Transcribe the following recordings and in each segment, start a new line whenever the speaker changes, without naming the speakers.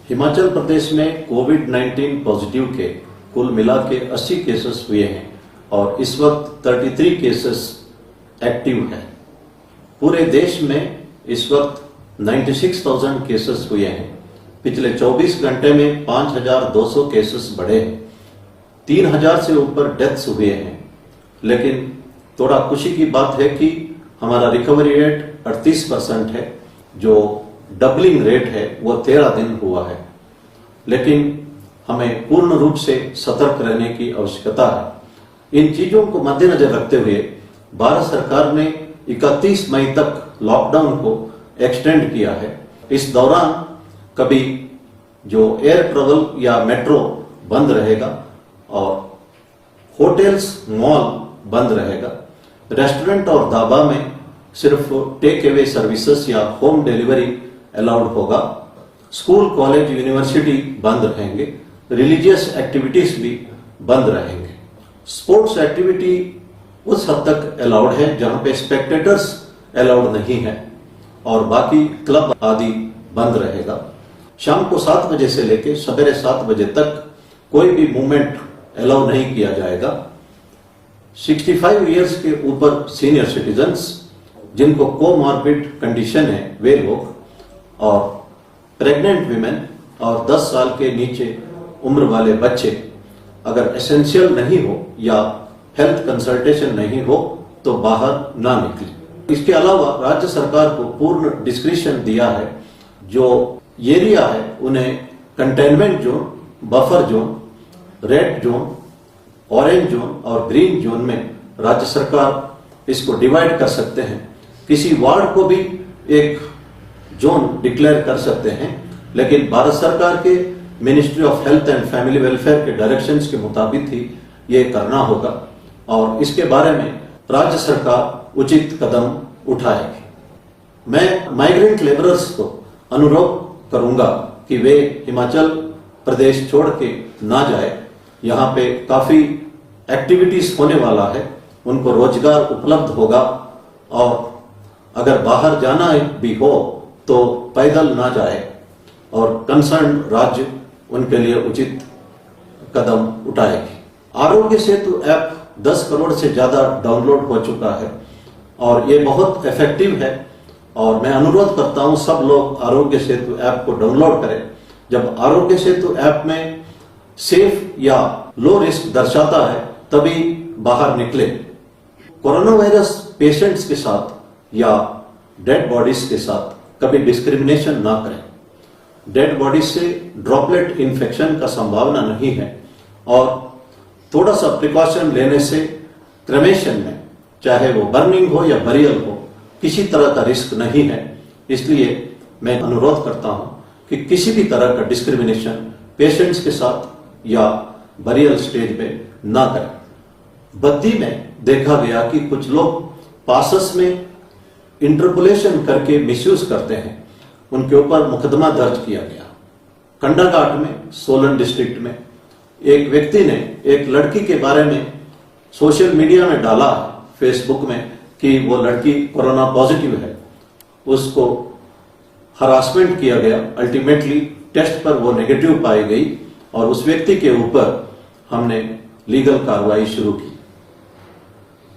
हिमाचल प्रदेश में कोविड-19 पॉजिटिव के कुल मिला के 80 केसेस हुए हैं और इस वक्त 33 केसेस एक्टिव हैं। पूरे देश में इस वक्त 96,000 केसेस हुए हैं। पिछले 24 घंटे में 5,200 केसेस बढ़े हैं। 3,000 से ऊपर डेथ्स हुए हैं। लेकिन थोड़ा खुशी की बात है कि हमारा रिकवरी रेट 38% है, जो डबलिंग रेट है वो 13 दिन हुआ है। लेकिन हमें पूर्ण रूप से सतर्क रहने की आवश्यकता है। इन चीजों को मद्देनजर रखते हुए भारत सरकार ने 31 मई तक लॉकडाउन को एक्सटेंड किया है। इस दौरान कभी जो एयर ट्रेवल या मेट्रो बंद रहेगा और होटल्स, मॉल बंद रहेगा। रेस्टोरेंट और ढाबा में सिर्फ टेक अवे सर्विसेज या होम डिलीवरी अलाउड होगा। स्कूल, कॉलेज, यूनिवर्सिटी बंद रहेंगे। रिलीजियस एक्टिविटीज भी बंद रहेंगे। स्पोर्ट्स एक्टिविटी उस हद तक अलाउड है जहां पे स्पेक्टेटर्स अलाउड नहीं है और बाकी क्लब आदि बंद रहेगा। शाम को 7 बजे से लेकर सवेरे 7 बजे तक कोई भी मूवमेंट अलाउ नहीं किया जाएगा। 65 इयर्स के ऊपर सीनियर सिटीजन्स जिनको कोमॉर्बिड कंडीशन है वे लोग, और प्रेग्नेंट विमेन और 10 साल के नीचे उम्र वाले बच्चे अगर एसेंशियल नहीं हो या हेल्थ कंसल्टेशन नहीं हो तो बाहर ना निकले। इसके अलावा राज्य सरकार को पूर्ण डिस्क्रिशन दिया है। जो एरिया है उन्हें containment zone, buffer zone, red zone, orange zone और ग्रीन जोन में राज्य सरकार इसको डिवाइड कर सकते हैं। किसी वार्ड को भी एक जोन डिक्लेयर कर सकते हैं, लेकिन भारत सरकार के ministry of health and family welfare के डायरेक्शंस के मुताबिक ही ये करना होगा और इसके बारे में राज्य सरकार उचित कदम उठाएगी। मैं माइग्रेंट लेबरर्स को अनुरोध करूंगा कि वे हिमाचल प्रदेश छोड़ के ना जाए। यहाँ पे काफी एक्टिविटीज होने वाला है, उनको रोजगार उपलब्ध होगा और अगर बाहर जाना भी हो तो पैदल ना जाए और कंसर्न राज्य उनके लिए उचित कदम उठाएगी। आरोग्य सेतु ऐप 10 करोड़ से ज्यादा डाउनलोड हो चुका है और ये बहुत इफेक्टिव है और मैं अनुरोध करता हूं सब लोग आरोग्य सेतु ऐप को डाउनलोड करें। जब आरोग्य सेतु ऐप में सेफ या लो रिस्क दर्शाता है तभी बाहर निकले। कोरोना वायरस पेशेंट्स के साथ या डेड बॉडीज के साथ कभी डिस्क्रिमिनेशन ना करें। डेड बॉडीज से ड्रॉपलेट इन्फेक्शन का संभावना नहीं है और थोड़ा सा प्रिकॉशन लेने से क्रेमेशन में, चाहे वो बर्निंग हो या बरियल हो, किसी तरह का रिस्क नहीं है। इसलिए मैं अनुरोध करता हूं कि किसी भी तरह का डिस्क्रिमिनेशन पेशेंट्स के साथ या बरियल स्टेज पे ना करें। बद्दी में देखा गया कि कुछ लोग पासस में इंटरपोलेशन करके मिसयूज करते हैं, उनके ऊपर मुकदमा दर्ज किया गया। कंडाघाट में, सोलन डिस्ट्रिक्ट में एक व्यक्ति ने एक लड़की के बारे में सोशल मीडिया में डाला, फेसबुक में, कि वो लड़की कोरोना पॉजिटिव है। उसको हरासमेंट किया गया। अल्टीमेटली टेस्ट पर वो नेगेटिव पाई गई और उस व्यक्ति के ऊपर हमने लीगल कार्रवाई शुरू की।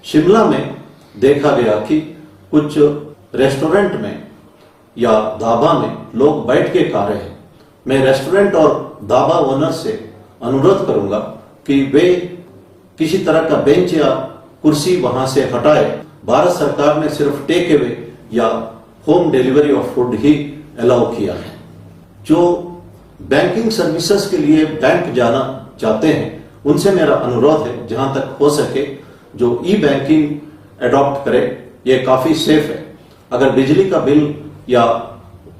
शिमला में देखा गया कि कुछ रेस्टोरेंट में या ढाबा में लोग बैठ के खा रहे हैं। मैं रेस्टोरेंट और ढाबा ओनर से अनुरोध करूंगा कि वे किसी तरह का बेंच या कुर्सी वहां से हटाए। भारत सरकार ने सिर्फ टेक अवे या home delivery of food he allow किया है। जो बैंकिंग सर्विसेज के लिए बैंक जाना चाहते हैं उनसे मेरा अनुरोध है जहां तक हो सके जो ई बैंकिंग अडॉप्ट करे। ये काफी सेफ है। अगर बिजली का बिल या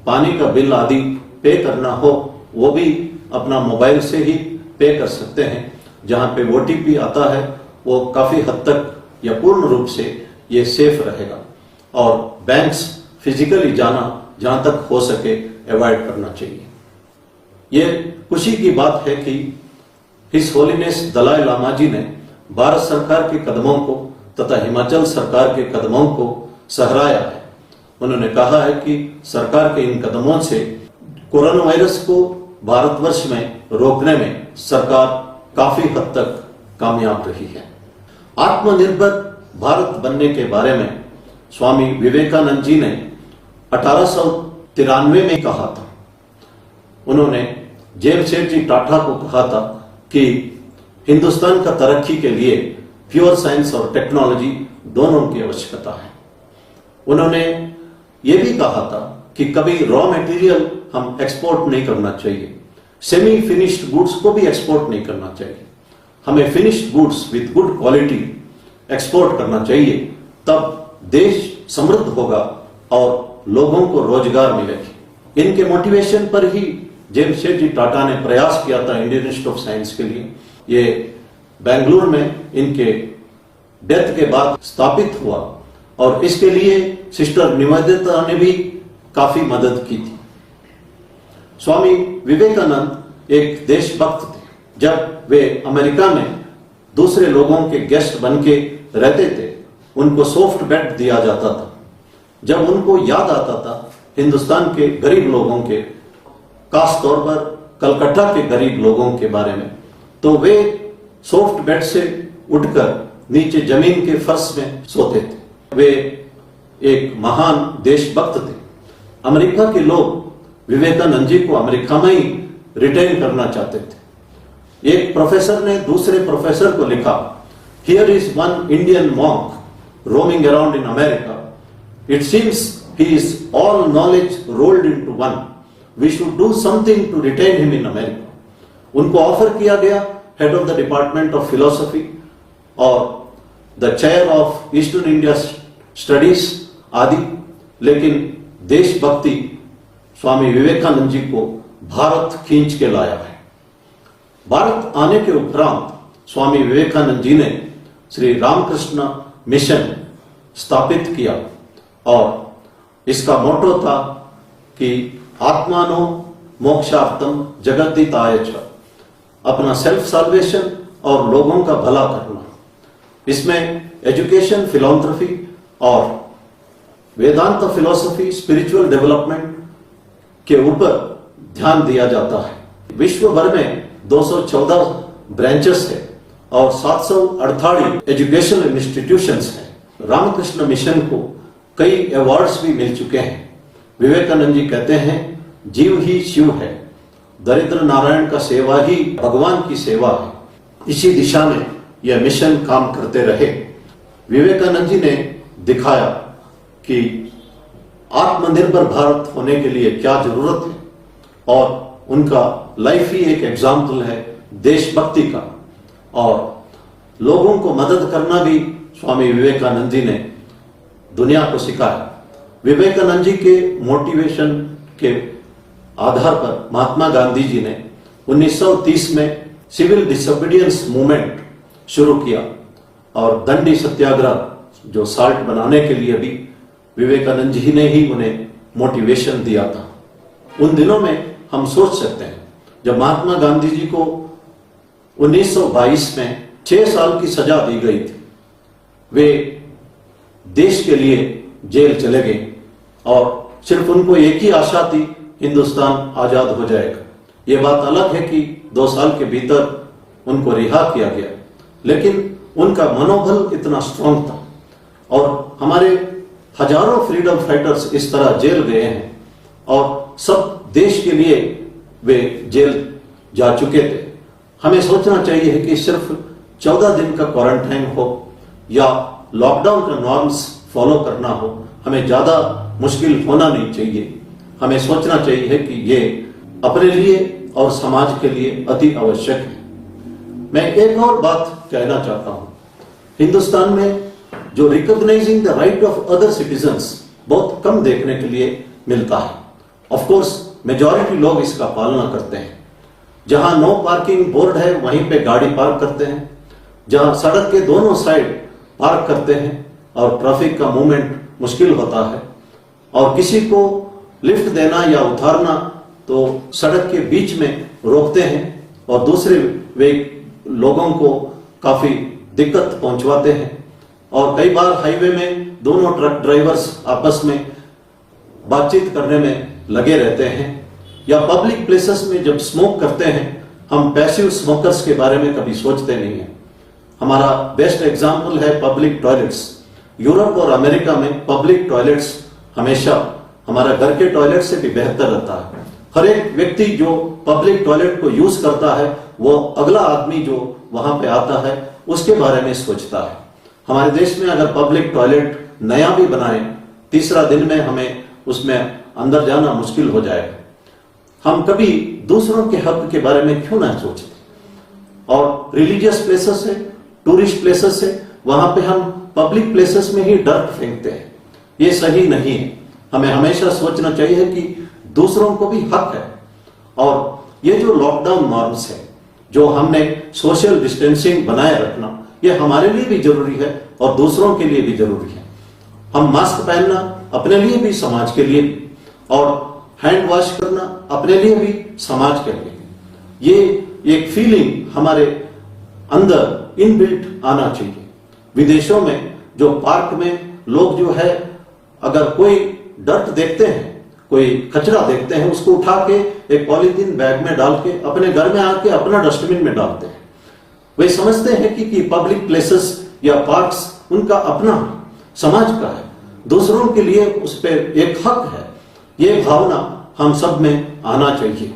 पानी का बिल आदि पे करना हो वो भी अपना मोबाइल से ही पे कर सकते हैं। जहां पे ओटीपी आता है वो काफी हद तक या पूर्ण रूप से ये सेफ रहेगा और बैंक्स फिजिकली जाना जहां तक हो सके अवॉइड करना चाहिए। ये खुशी की बात है कि हिज होलीनेस दलाई लामा जी ने भारत सरकार के कदमों को तथा हिमाचल सरकार के कदमों को सहराया है। उन्होंने कहा है कि सरकार के इन कदमों से कोरोना वायरस को भारतवर्ष में रोकने में सरकार काफी हद तक कामयाब रही है। आत्मनिर्भर भारत बनने के बारे में स्वामी विवेकानंद जी ने 1893 में कहा था। उन्होंने जेमशेदजी टाटा को कहा था कि हिंदुस्तान का तरक्की के लिए प्योर साइंस और टेक्नोलॉजी दोनों की आवश्यकता है। उन्होंने ये भी कहा था कि कभी रॉ मटेरियल हम एक्सपोर्ट नहीं करना चाहिए, सेमी फिनिश्ड गुड्स को भी एक्सपोर्ट नहीं करना चाहिए, हमें finished goods with good quality export करना चाहिए, तब देश समृद्ध होगा और लोगों को रोजगार मिलेगी। इनके मोटिवेशन पर ही जेमशेदजी टाटा ने प्रयास किया था इंडियन इंस्टीट्यूट ऑफ साइंस के लिए। ये बेंगलुरु में इनके डेथ के बाद स्थापित हुआ और इसके लिए सिस्टर निवेदिता ने भी काफी मदद की थी। स्वामी विवेकानंद एक देशभक्त थे। जब वे अमेरिका में दूसरे लोगों के गेस्ट बन के रहते थे, उनको सॉफ्ट बेड दिया जाता था। जब उनको याद आता था हिंदुस्तान के गरीब लोगों के, खास तौर पर कलकत्ता के गरीब लोगों के बारे में, तो वे सॉफ्ट बेड से उठकर नीचे जमीन के फर्श में सोते थे। वे एक महान देशभक्त थे। अमेरिका के लोग विवेकानंद जी को अमेरिका में ही रिटेन करना चाहते थे। एक प्रोफेसर ने दूसरे प्रोफेसर को लिखा, here is one Indian monk roaming around in America, it seems he is all knowledge rolled into one, we should do something to retain him in America. उनको ऑफर किया गया head of the department of philosophy और the chair of eastern India studies आदि, लेकिन देशभक्ति स्वामी विवेकानंद जी को भारत खींच के लाया है। भारत आने के उपरांत स्वामी विवेकानंद जी ने श्री रामकृष्ण मिशन स्थापित किया और इसका मोटो था कि आत्मानो मोक्षार्थम जगद्दिताय च, अपना सेल्फ साल्वेशन और लोगों का भला करना। इसमें एजुकेशन, फिलॉन्थ्रफी और वेदांत फिलॉसफी, स्पिरिचुअल डेवलपमेंट के ऊपर ध्यान दिया जाता है। विश्व भर में 214 ब्रांचेस है और 748 एजुकेशनल इंस्टीट्यूशंस हैं। रामकृष्ण मिशन को कई अवार्ड्स भी मिल चुके हैं। विवेकानंद जी कहते हैं, जीव ही शिव है, दरिद्र नारायण का सेवा ही भगवान की सेवा है। इसी दिशा में यह मिशन काम करते रहे। विवेकानंद जी ने दिखाया कि आत्मनिर्भर भारत होने के लिए क्या जरूरत है और उनका लाइफ ही एक एग्जाम्पल है देशभक्ति का। और लोगों को मदद करना भी स्वामी विवेकानंद जी ने दुनिया को सिखाया। विवेकानंद जी के मोटिवेशन के आधार पर महात्मा गांधी जी ने 1930 में सिविल डिसोबीडियंस मूवमेंट शुरू किया और दंडी सत्याग्रह, जो साल्ट बनाने के लिए भी विवेकानंद जी ने ही उन्हें मोटिवेशन दिया था। उन दिनों में हम सोच सकते हैं, जब महात्मा गांधी जी को 1922 में 6 साल की सजा दी गई थी, वे देश के लिए जेल चले गए और सिर्फ उनको एक ही आशा थी, हिंदुस्तान आजाद हो जाएगा। ये बात अलग है कि 2 साल के भीतर उनको रिहा किया गया, लेकिन उनका मनोबल इतना स्ट्रांग था। और हमारे हजारों फ्रीडम फाइटर्स इस तरह जेल गए हैं और सब देश के लिए वे जेल जा चुके थे। हमें सोचना चाहिए कि सिर्फ 14 दिन का क्वारंटाइन हो या लॉकडाउन का नॉर्म्स फॉलो करना हो, हमें ज्यादा मुश्किल होना नहीं चाहिए। हमें सोचना चाहिए कि ये अपने लिए और समाज के लिए अति आवश्यक है। मैं एक और बात कहना चाहता हूं, हिंदुस्तान में जो recognising the right of other citizens बहुत कम देखने के लिए मिलता है। ऑफ कोर्स मेजॉरिटी लोग इसका पालना करते हैं। जहां नो पार्किंग बोर्ड है वहीं पे गाड़ी पार्क करते हैं, जहां सड़क के दोनों साइड पार्क करते हैं और ट्रैफिक का मूवमेंट मुश्किल होता है, और किसी को लिफ्ट देना या उतारना तो सड़क के बीच में रोकते हैं और दूसरे वे लोगों को काफी दिक्कत पहुंचवाते हैं। और कई बार हाईवे में दोनों ट्रक ड्राइवर्स आपस में बातचीत करने में लगे रहते हैं या पब्लिक प्लेसेस में जब स्मोक करते हैं, हम पैसिव स्मोकर्स के बारे में कभी सोचते नहीं है। हमारा बेस्ट एग्जाम्पल है पब्लिक टॉयलेट्स। यूरोप और अमेरिका में पब्लिक टॉयलेट्स हमेशा हमारा घर के टॉयलेट से भी बेहतर रहता है। हर एक व्यक्ति जो पब्लिक टॉयलेट को यूज करता है, वो अगला आदमी जो वहां पे आता है उसके बारे में सोचता है। हमारे देश में अगर पब्लिक टॉयलेट नया भी बनाए, तीसरा दिन में हमें उसमें अंदर जाना मुश्किल हो जाएगा। हम कभी दूसरों के हक के बारे में क्यों ना सोचते? और रिलीजियस प्लेसेस है, टूरिस्ट प्लेसेस है, वहां पे हम पब्लिक प्लेसेस में ही डर्ट फेंकते हैं। ये सही नहीं है। हमें हमेशा सोचना चाहिए कि दूसरों को भी हक है। और ये जो लॉकडाउन नॉर्म्स है, जो हमने सोशल डिस्टेंसिंग बनाए रखना, ये हमारे लिए भी जरूरी है और दूसरों के लिए भी जरूरी है। हम मास्क पहनना अपने लिए भी, समाज के लिए भी, और हैंड वॉश करना अपने लिए भी, समाज के लिए भी। ये एक फीलिंग हमारे अंदर इनबिल्ट आना चाहिए। विदेशों में जो पार्क में लोग जो है, अगर कोई डर्ट देखते हैं, कोई कचरा देखते हैं, उसको उठा के एक पॉलीथीन बैग में डाल के अपने घर में आके अपना डस्टबिन में डालते हैं। वे समझते हैं कि पब्लिक प्लेसेस या पार्क्स उनका अपना समाज का है, दूसरों के लिए उस पर एक हक है। ये भावना हम सब में आना चाहिए।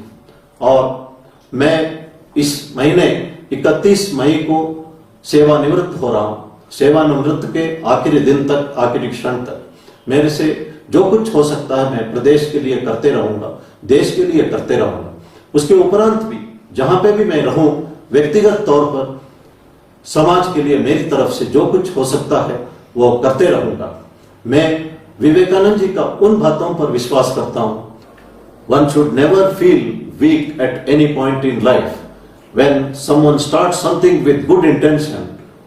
और मैं इस महीने 31 मई को सेवानिवृत्त हो रहा हूं। सेवानिवृत्त के आखिरी दिन तक, आखिरी क्षण तक मेरे से जो कुछ हो सकता है मैं प्रदेश के लिए करते रहूंगा, देश के लिए करते रहूंगा। उसके उपरांत भी जहां पे भी मैं रहूं, व्यक्तिगत तौर पर समाज के लिए मेरी तरफ से जो कुछ हो सकता है वो करते रहूंगा। मैं विवेकानंद जी का उन बातों पर विश्वास करता हूं, one should never feel weak at any point in life. When someone starts something with good intention,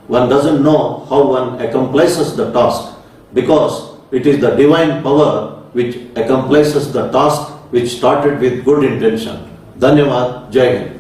one doesn't know how one accomplishes the task, because it is the divine power which accomplishes the task which started with good intention. धन्यवाद। जय हिंद।